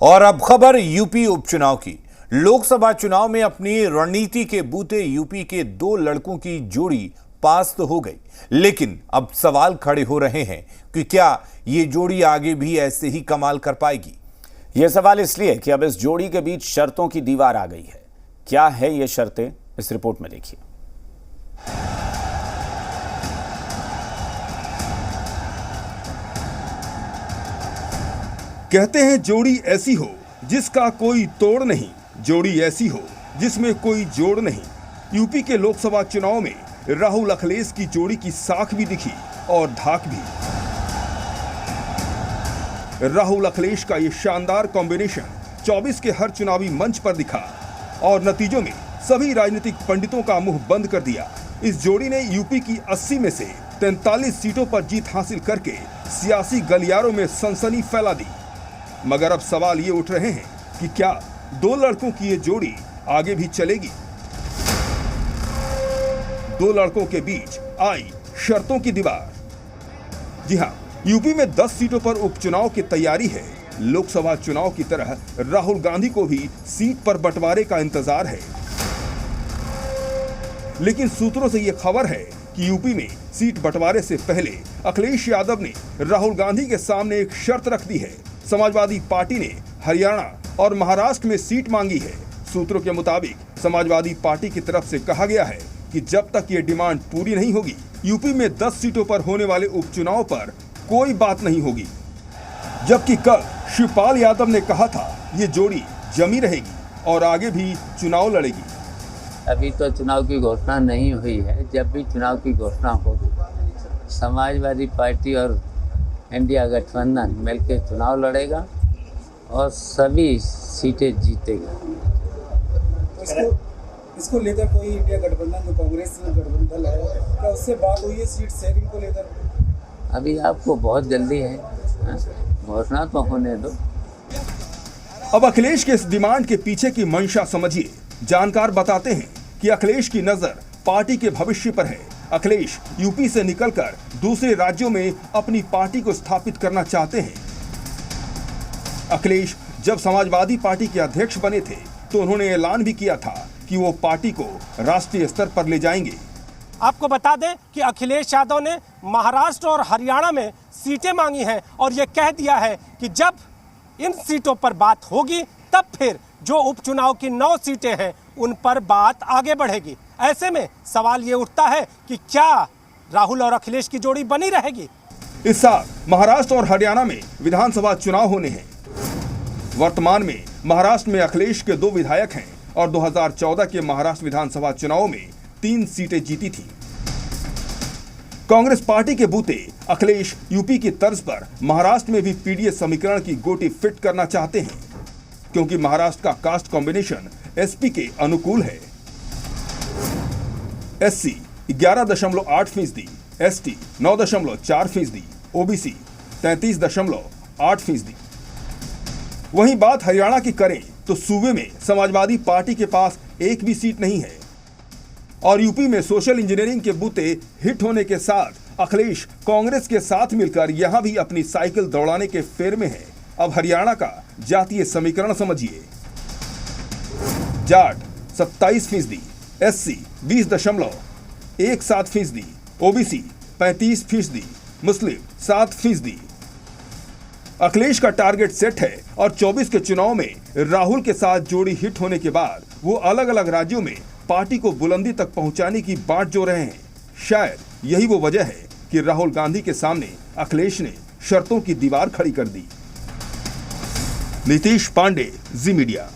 और अब खबर यूपी उपचुनाव की। लोकसभा चुनाव में अपनी रणनीति के बूते यूपी के दो लड़कों की जोड़ी पास तो हो गई, लेकिन अब सवाल खड़े हो रहे हैं कि क्या ये जोड़ी आगे भी ऐसे ही कमाल कर पाएगी। यह सवाल इसलिए कि अब इस जोड़ी के बीच शर्तों की दीवार आ गई है। क्या है ये शर्तें, इस रिपोर्ट में देखिए। कहते हैं जोड़ी ऐसी हो जिसका कोई तोड़ नहीं, जोड़ी ऐसी हो जिसमें कोई जोड़ नहीं। यूपी के लोकसभा चुनाव में राहुल अखिलेश की जोड़ी की साख भी दिखी और धाक भी। राहुल अखिलेश का ये शानदार कॉम्बिनेशन 24 के हर चुनावी मंच पर दिखा और नतीजों में सभी राजनीतिक पंडितों का मुंह बंद कर दिया। इस जोड़ी ने यूपी की 80 में से 43 सीटों पर जीत हासिल करके सियासी गलियारों में सनसनी फैला दी। मगर अब सवाल ये उठ रहे हैं कि क्या दो लड़कों की ये जोड़ी आगे भी चलेगी। दो लड़कों के बीच आई शर्तों की दीवार। जी हां, यूपी में 10 सीटों पर उपचुनाव की तैयारी है। लोकसभा चुनाव की तरह राहुल गांधी को भी सीट पर बंटवारे का इंतजार है, लेकिन सूत्रों से यह खबर है कि यूपी में सीट बंटवारे से पहले अखिलेश यादव ने राहुल गांधी के सामने एक शर्त रख दी है। समाजवादी पार्टी ने हरियाणा और महाराष्ट्र में सीट मांगी है। सूत्रों के मुताबिक समाजवादी पार्टी की तरफ से कहा गया है कि जब तक ये डिमांड पूरी नहीं होगी, यूपी में 10 सीटों पर होने वाले उपचुनाव पर कोई बात नहीं होगी। जबकि कल शिवपाल यादव ने कहा था ये जोड़ी जमी रहेगी और आगे भी चुनाव लड़ेगी। अभी तो चुनाव की घोषणा नहीं हुई है। जब भी चुनाव की घोषणा होगी, समाजवादी पार्टी और इंडिया गठबंधन मिलकर चुनाव लड़ेगा और सभी सीटें जीतेगा। इसको लेकर कोई इंडिया गठबंधन जो कांग्रेस गठबंधन है, क्या उससे बात हुई है सीट शेयरिंग को लेकर? अभी आपको बहुत जल्दी है, घोषणा तो होने दो। अब अखिलेश के इस डिमांड के पीछे की मंशा समझिए। जानकार बताते हैं कि अखिलेश की नजर पार्टी के भविष्य पर है। अखिलेश यूपी से निकलकर दूसरे राज्यों में अपनी पार्टी को स्थापित करना चाहते हैं। अखिलेश जब समाजवादी पार्टी के अध्यक्ष बने थे तो उन्होंने ऐलान भी किया था कि वो पार्टी को राष्ट्रीय स्तर पर ले जाएंगे। आपको बता दें कि अखिलेश यादव ने महाराष्ट्र और हरियाणा में सीटें मांगी हैं और ये कह दिया है कि जब इन सीटों पर बात होगी तब फिर जो उपचुनाव की 9 सीटें हैं उन पर बात आगे बढ़ेगी। ऐसे में सवाल ये उठता है कि क्या राहुल और अखिलेश की जोड़ी बनी रहेगी। इस साल महाराष्ट्र और हरियाणा में विधानसभा चुनाव होने हैं। वर्तमान में महाराष्ट्र में अखिलेश के 2 विधायक हैं और 2014 के महाराष्ट्र विधानसभा चुनाव में 3 सीटें जीती थी। कांग्रेस पार्टी के बूते अखिलेश यूपी की तर्ज पर महाराष्ट्र में भी पीडीएस समीकरण की गोटी फिट करना चाहते हैं, क्योंकि महाराष्ट्र का कास्ट कॉम्बिनेशन एसपी के अनुकूल है। SC 11.8%, ST 9.4%, OBC 33.8%। वहीं बात हरियाणा की करें तो सूबे में समाजवादी पार्टी के पास एक भी सीट नहीं है और यूपी में सोशल इंजीनियरिंग के बूते हिट होने के साथ अखिलेश कांग्रेस के साथ मिलकर यहां भी अपनी साइकिल दौड़ाने के फेर में है। अब हरियाणा का जातीय समीकरण समझिए। जाट 27%, एससी 20.17%, ओबीसी 35%, मुस्लिम 7%। अखिलेश का टारगेट सेट है और 24 के चुनाव में राहुल के साथ जोड़ी हिट होने के बाद वो अलग अलग राज्यों में पार्टी को बुलंदी तक पहुंचाने की बात जो रहे हैं। शायद यही वो वजह है कि राहुल गांधी के सामने अखिलेश ने शर्तों की दीवार खड़ी कर दी। नीतीश पांडे, जी मीडिया।